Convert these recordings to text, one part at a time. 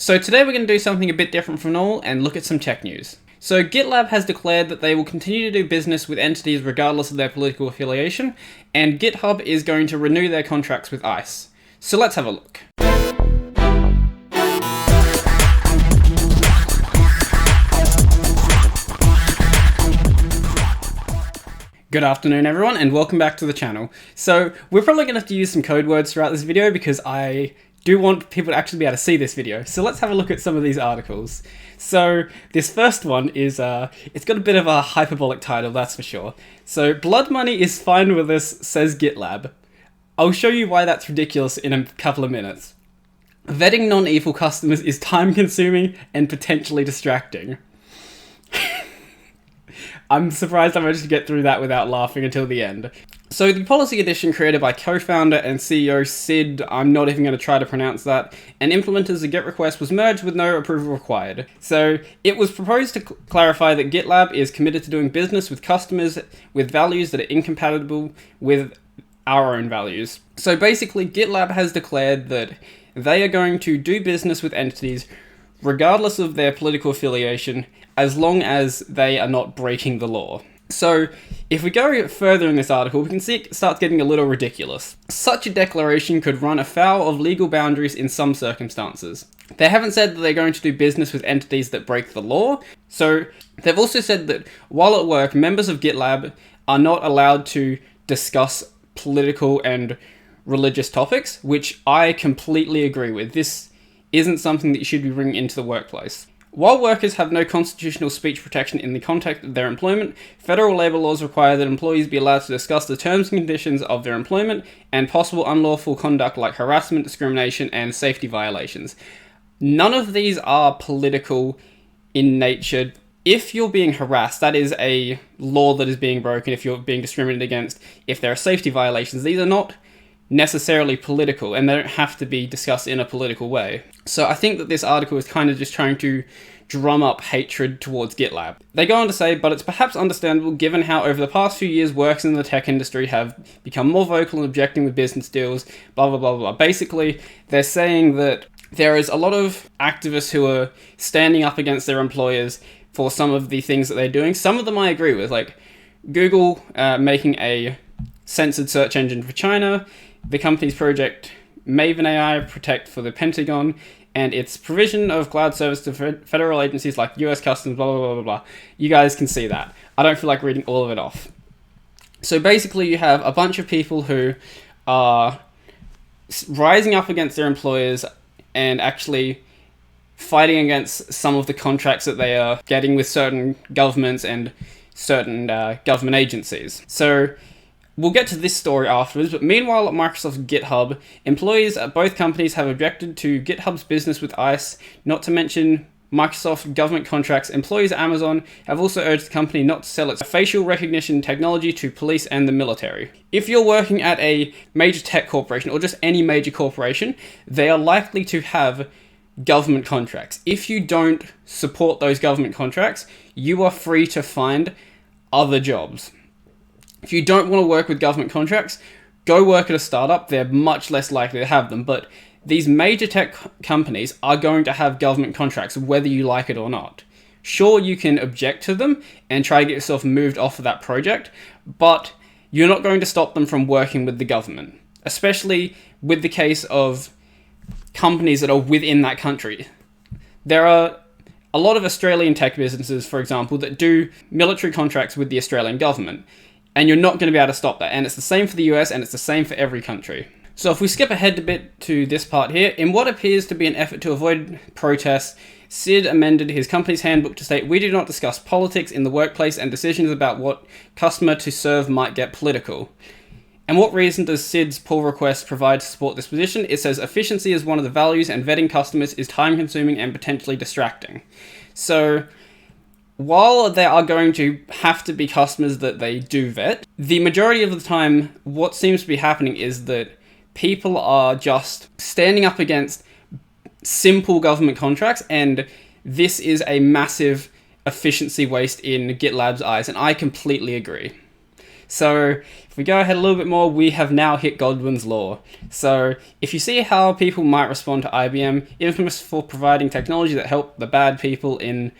So today we're going to do something a bit different from normal and look at some tech news. So GitLab has declared that they will continue to do business with entities regardless of their political affiliation, and GitHub is going to renew their contracts with ICE. So let's have a look. Good afternoon everyone, and welcome back to the channel. So we're probably going to have to use some code words throughout this video because I do want people to actually be able to see this video. So let's have a look at some of these articles. So this first one is, it's got a bit of a hyperbolic title, that's for sure. So blood money is fine with us, says GitLab. I'll show you why that's ridiculous in a couple of minutes. Vetting non-evil customers is time consuming and potentially distracting. I'm surprised I managed to get through that without laughing until the end. So the policy edition created by co-founder and CEO Sid, I'm not even going to try to pronounce that, and implementers of GET request was merged with no approval required. So it was proposed to clarify that GitLab is committed to doing business with customers with values that are incompatible with our own values. So basically GitLab has declared that they are going to do business with entities regardless of their political affiliation, as long as they are not breaking the law. So, if we go further in this article, we can see it starts getting a little ridiculous. Such a declaration could run afoul of legal boundaries in some circumstances. They haven't said that they're going to do business with entities that break the law, so they've also said that while at work, members of GitLab are not allowed to discuss political and religious topics, which I completely agree with. This isn't something that you should be bringing into the workplace. While workers have no constitutional speech protection in the context of their employment, federal labor laws require that employees be allowed to discuss the terms and conditions of their employment and possible unlawful conduct like harassment, discrimination, and safety violations. None of these are political in nature. If you're being harassed, that is a law that is being broken. If you're being discriminated against, if there are safety violations, these are not necessarily political, and they don't have to be discussed in a political way. So I think that this article is kind of just trying to drum up hatred towards GitLab. They go on to say, but it's perhaps understandable given how over the past few years workers in the tech industry have become more vocal and objecting with business deals, blah blah blah blah. Basically, they're saying that there is a lot of activists who are standing up against their employers for some of the things that they're doing. Some of them I agree with, like Google making a censored search engine for China, the company's project Maven AI Protect for the Pentagon, and its provision of cloud service to federal agencies like US Customs, blah, blah, blah, blah, blah. You guys can see that. I don't feel like reading all of it off. So basically you have a bunch of people who are rising up against their employers and actually fighting against some of the contracts that they are getting with certain governments and certain government agencies. So we'll get to this story afterwards, but meanwhile at Microsoft's GitHub, employees at both companies have objected to GitHub's business with ICE, not to mention Microsoft government contracts. Employees at Amazon have also urged the company not to sell its facial recognition technology to police and the military. If you're working at a major tech corporation, or just any major corporation, they are likely to have government contracts. If you don't support those government contracts, you are free to find other jobs. If you don't want to work with government contracts, go work at a startup. They're much less likely to have them. But these major tech companies are going to have government contracts, whether you like it or not. Sure, you can object to them and try to get yourself moved off of that project, but you're not going to stop them from working with the government, especially with the case of companies that are within that country. There are a lot of Australian tech businesses, for example, that do military contracts with the Australian government. And you're not going to be able to stop that. And it's the same for the US, and it's the same for every country. So if we skip ahead a bit to this part here, in what appears to be an effort to avoid protests, Sid amended his company's handbook to state, "We do not discuss politics in the workplace, and decisions about what customer to serve might get political." And what reason does Sid's pull request provide to support this position? It says, efficiency is one of the values, and vetting customers is time-consuming and potentially distracting. So while there are going to have to be customers that they do vet, the majority of the time, what seems to be happening is that people are just standing up against simple government contracts, and this is a massive efficiency waste in GitLab's eyes, and I completely agree. So if we go ahead a little bit more, we have now hit Godwin's law. So if you see how people might respond to IBM, infamous for providing technology that helped the bad people in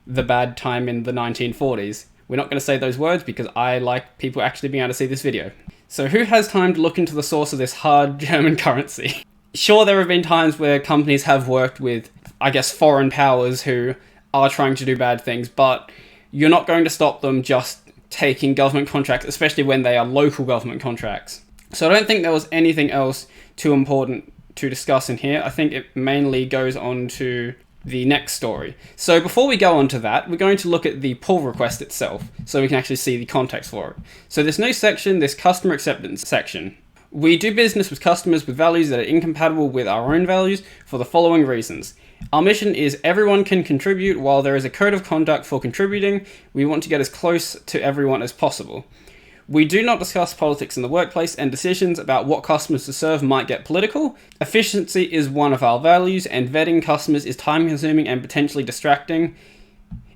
the bad time in the 1940s. We're not going to say those words because I like people actually being able to see this video. So who has time to look into the source of this hard German currency? Sure, there have been times where companies have worked with, I guess, foreign powers who are trying to do bad things, but you're not going to stop them just taking government contracts, especially when they are local government contracts. So I don't think there was anything else too important to discuss in here. I think it mainly goes on to the next story. So before we go on to that, we're going to look at the pull request itself, so we can actually see the context for it. So this new section, this customer acceptance section. We do business with customers with values that are incompatible with our own values for the following reasons. Our mission is everyone can contribute. While there is a code of conduct for contributing, we want to get as close to everyone as possible. We do not discuss politics in the workplace, and decisions about what customers to serve might get political. Efficiency is one of our values, and vetting customers is time-consuming and potentially distracting.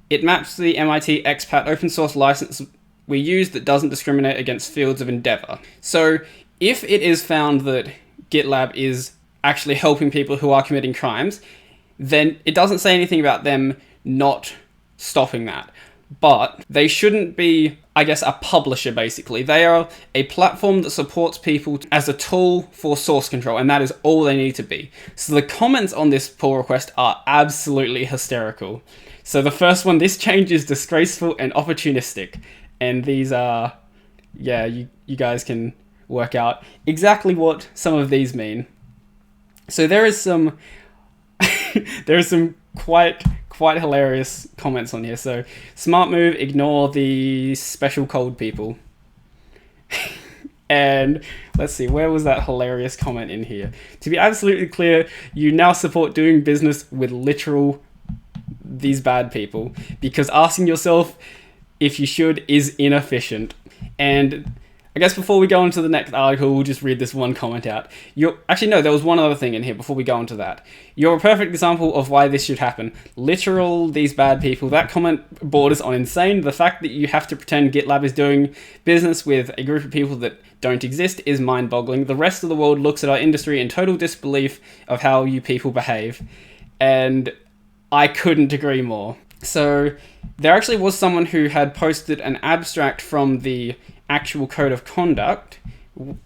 It maps to the MIT expat open source license we use that doesn't discriminate against fields of endeavor. So if it is found that GitLab is actually helping people who are committing crimes, then it doesn't say anything about them not stopping that. But they shouldn't be, I guess, a publisher, basically. They are a platform that supports people as a tool for source control, and that is all they need to be. So the comments on this pull request are absolutely hysterical. So the first one, this change is disgraceful and opportunistic. And these are, yeah, you guys can work out exactly what some of these mean. So there is some quite hilarious comments on here. So smart move, ignore the special cold people. And let's see, where was that hilarious comment in here? To be absolutely clear, you now support doing business with literal these bad people, because asking yourself if you should is inefficient. And I guess before we go on to the next article, we'll just read this one comment out. Actually, no, there was one other thing in here before we go on to that. You're a perfect example of why this should happen. Literal, these bad people. That comment borders on insane. The fact that you have to pretend GitLab is doing business with a group of people that don't exist is mind-boggling. The rest of the world looks at our industry in total disbelief of how you people behave. And I couldn't agree more. So there actually was someone who had posted an abstract from the actual code of conduct,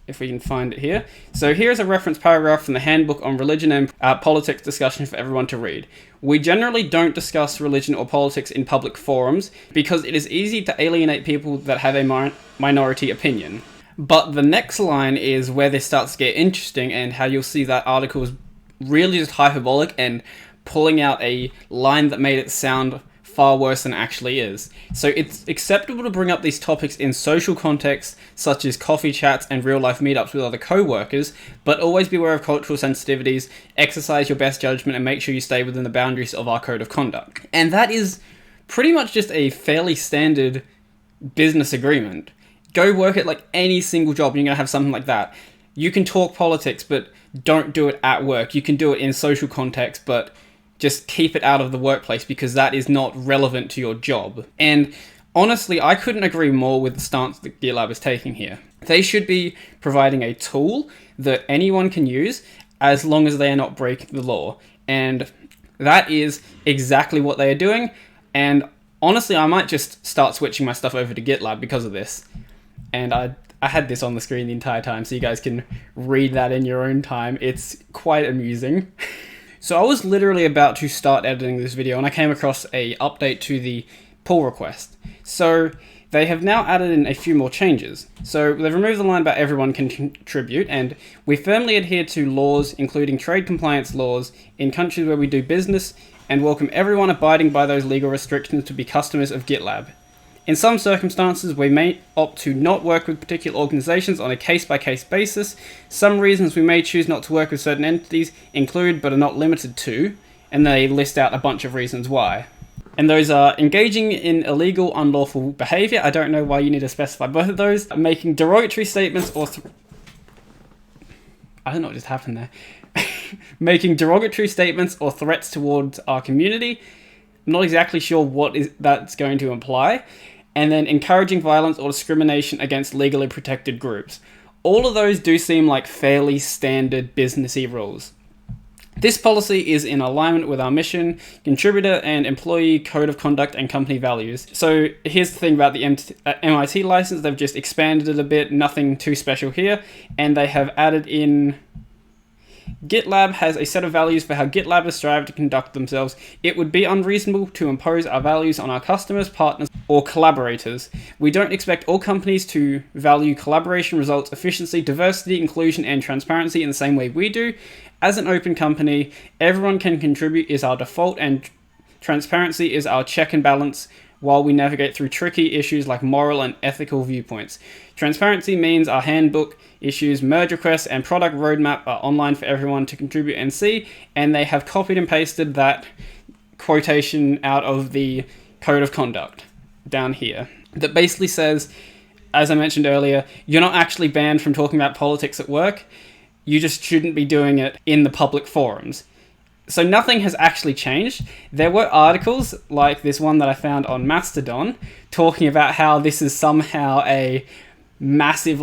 if we can find it here. So here's a reference paragraph from the handbook on religion and politics discussion for everyone to read. We generally don't discuss religion or politics in public forums because it is easy to alienate people that have a minority opinion. But the next line is where this starts to get interesting, and how you'll see that article is really just hyperbolic and pulling out a line that made it sound far worse than it actually is. So it's acceptable to bring up these topics in social contexts, such as coffee chats and real-life meetups with other co-workers, but always be aware of cultural sensitivities, exercise your best judgment, and make sure you stay within the boundaries of our code of conduct. And that is pretty much just a fairly standard business agreement. Go work at like any single job and you're going to have something like that. You can talk politics, but don't do it at work. You can do it in social context, but just keep it out of the workplace because that is not relevant to your job. And honestly, I couldn't agree more with the stance that GitLab is taking here. They should be providing a tool that anyone can use as long as they are not breaking the law. And that is exactly what they are doing. And honestly, I might just start switching my stuff over to GitLab because of this. And I had this on the screen the entire time, so you guys can read that in your own time. It's quite amusing. So I was literally about to start editing this video and I came across a update to the pull request. So they have now added in a few more changes. So they've removed the line about everyone can contribute, and we firmly adhere to laws, including trade compliance laws, in countries where we do business, and welcome everyone abiding by those legal restrictions to be customers of GitLab. In some circumstances, we may opt to not work with particular organizations on a case-by-case basis. Some reasons we may choose not to work with certain entities include, but are not limited to, and they list out a bunch of reasons why. And those are engaging in illegal, unlawful behavior. I don't know why you need to specify both of those. Making derogatory statements or... I don't know what just happened there. Making derogatory statements or threats towards our community. I'm not exactly sure what that's going to imply. and then encouraging violence or discrimination against legally protected groups. All of those do seem like fairly standard businessy rules. This policy is in alignment with our mission, contributor and employee code of conduct, and company values. So here's the thing about the MIT license. They've just expanded it a bit, nothing too special here, and they have added in GitLab has a set of values for how GitLabers strive to conduct themselves. It would be unreasonable to impose our values on our customers, partners, or collaborators. We don't expect all companies to value collaboration, results, efficiency, diversity, inclusion, and transparency in the same way we do. As an open company, everyone can contribute is our default, and transparency is our check and balance while we navigate through tricky issues like moral and ethical viewpoints. Transparency means our handbook issues, merge requests, and product roadmap are online for everyone to contribute and see, and they have copied and pasted that quotation out of the code of conduct down here that basically says, as I mentioned earlier, you're not actually banned from talking about politics at work, you just shouldn't be doing it in the public forums. So nothing has actually changed. There were articles like this one that I found on Mastodon talking about how this is somehow a massive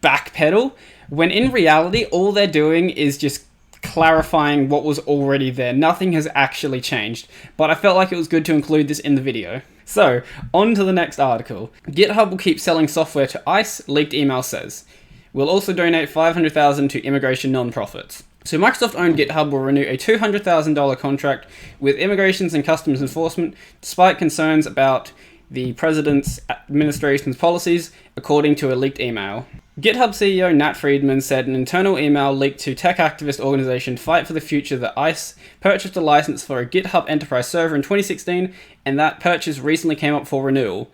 backpedal, when in reality all they're doing is just clarifying what was already there. Nothing has actually changed, but I felt like it was good to include this in the video. So, on to the next article. GitHub will keep selling software to ICE, leaked email says. We'll also donate $500,000 to immigration non-profits. So Microsoft-owned GitHub will renew a $200,000 contract with Immigrations and Customs Enforcement, despite concerns about the President's administration's policies, according to a leaked email. GitHub CEO Nat Friedman said an internal email leaked to tech activist organization Fight for the Future that ICE purchased a license for a GitHub Enterprise server in 2016, and that purchase recently came up for renewal.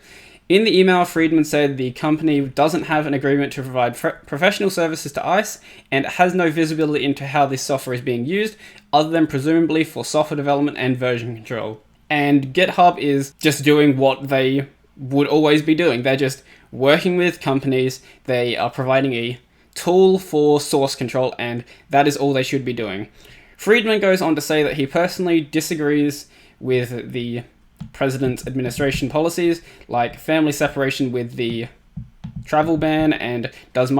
In the email, Friedman said the company doesn't have an agreement to provide professional services to ICE and has no visibility into how this software is being used, other than presumably for software development and version control. And GitHub is just doing what they would always be doing. They're just working with companies, they are providing a tool for source control, and that is all they should be doing. Friedman goes on to say that he personally disagrees with the President's administration policies, like family separation with the travel ban, and as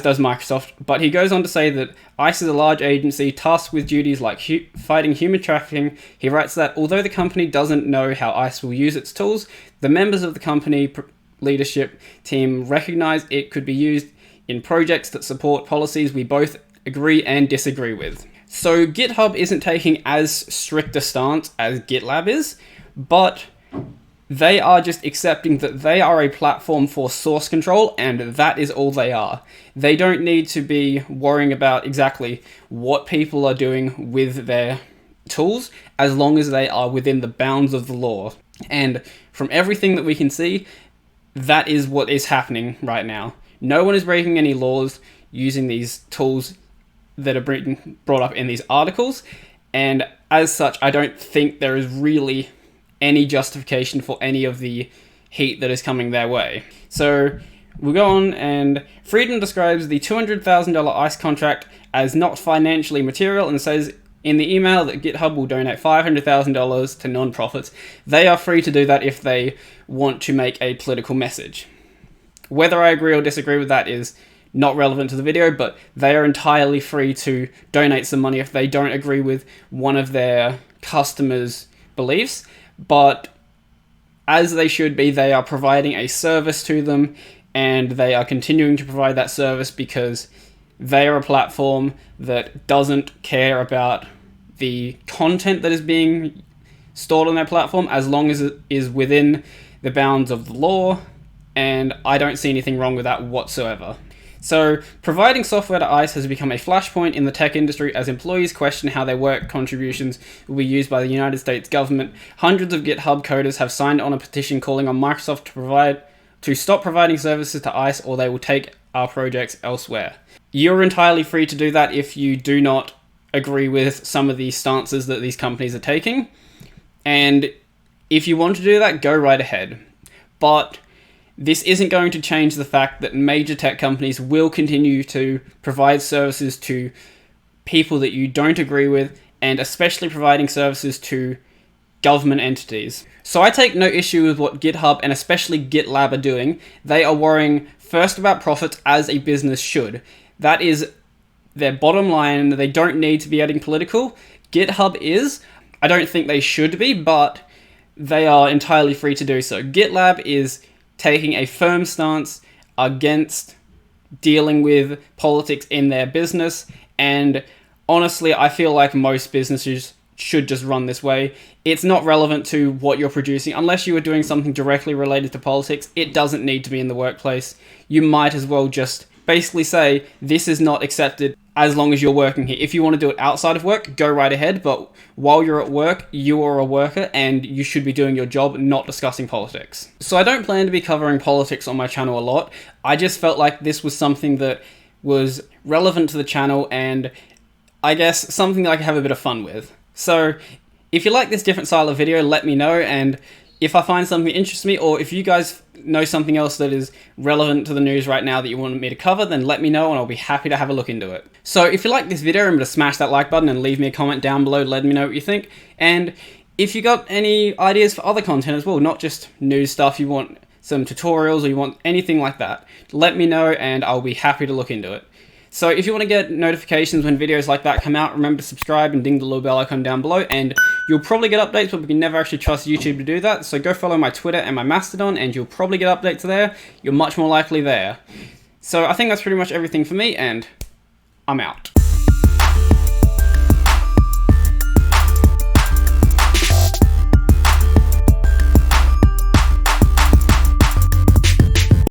does Microsoft, but he goes on to say that ICE is a large agency tasked with duties like fighting human trafficking. He writes that although the company doesn't know how ICE will use its tools, the members of the company leadership team recognize it could be used in projects that support policies we both agree and disagree with. So GitHub isn't taking as strict a stance as GitLab is, but they are just accepting that they are a platform for source control, and that is all they are. They don't need to be worrying about exactly what people are doing with their tools, as long as they are within the bounds of the law. And from everything that we can see, that is what is happening right now. No one is breaking any laws using these tools that are being brought up in these articles, and as such, I don't think there is really any justification for any of the heat that is coming their way. So we'll go on, and Friedman describes the $200,000 ICE contract as not financially material and says in the email that GitHub will donate $500,000 to non-profits. They are free to do that if they want to make a political message. Whether I agree or disagree with that is not relevant to the video, but they are entirely free to donate some money if they don't agree with one of their customers' beliefs. But as they should be, they are providing a service to them, and they are continuing to provide that service because they are a platform that doesn't care about the content that is being stored on their platform, as long as it is within the bounds of the law, and I don't see anything wrong with that whatsoever. So, providing software to ICE has become a flashpoint in the tech industry as employees question how their work contributions will be used by the United States government. Hundreds of GitHub coders have signed on a petition calling on Microsoft to stop providing services to ICE, or they will take our projects elsewhere. You're entirely free to do that if you do not agree with some of the stances that these companies are taking. And if you want to do that, go right ahead. But this isn't going to change the fact that major tech companies will continue to provide services to people that you don't agree with, and especially providing services to government entities. So I take no issue with what GitHub and especially GitLab are doing. They are worrying first about profits, as a business should. That is their bottom line. They don't need to be getting political. GitHub is. I don't think they should be, but they are entirely free to do so. GitLab is taking a firm stance against dealing with politics in their business, and honestly, I feel like most businesses should just run this way. It's not relevant to what you're producing. Unless you are doing something directly related to politics, it doesn't need to be in the workplace. You might as well just basically say, this is not accepted as long as you're working here. If you want to do it outside of work, go right ahead, but while you're at work, you are a worker and you should be doing your job, not discussing politics. So I don't plan to be covering politics on my channel a lot. I just felt like this was something that was relevant to the channel and I guess something that I could have a bit of fun with. So if you like this different style of video, let me know, and if I find something that interests me, or if you guys know something else that is relevant to the news right now that you want me to cover, then let me know and I'll be happy to have a look into it. So if you like this video, remember to smash that like button and leave me a comment down below, let me know what you think. And if you got any ideas for other content as well, not just news stuff, you want some tutorials or you want anything like that, let me know and I'll be happy to look into it. So if you want to get notifications when videos like that come out, remember to subscribe and ding the little bell icon down below, and you'll probably get updates, but we can never actually trust YouTube to do that, so go follow my Twitter and my Mastodon, and you'll probably get updates there. You're much more likely there. So I think that's pretty much everything for me, and I'm out.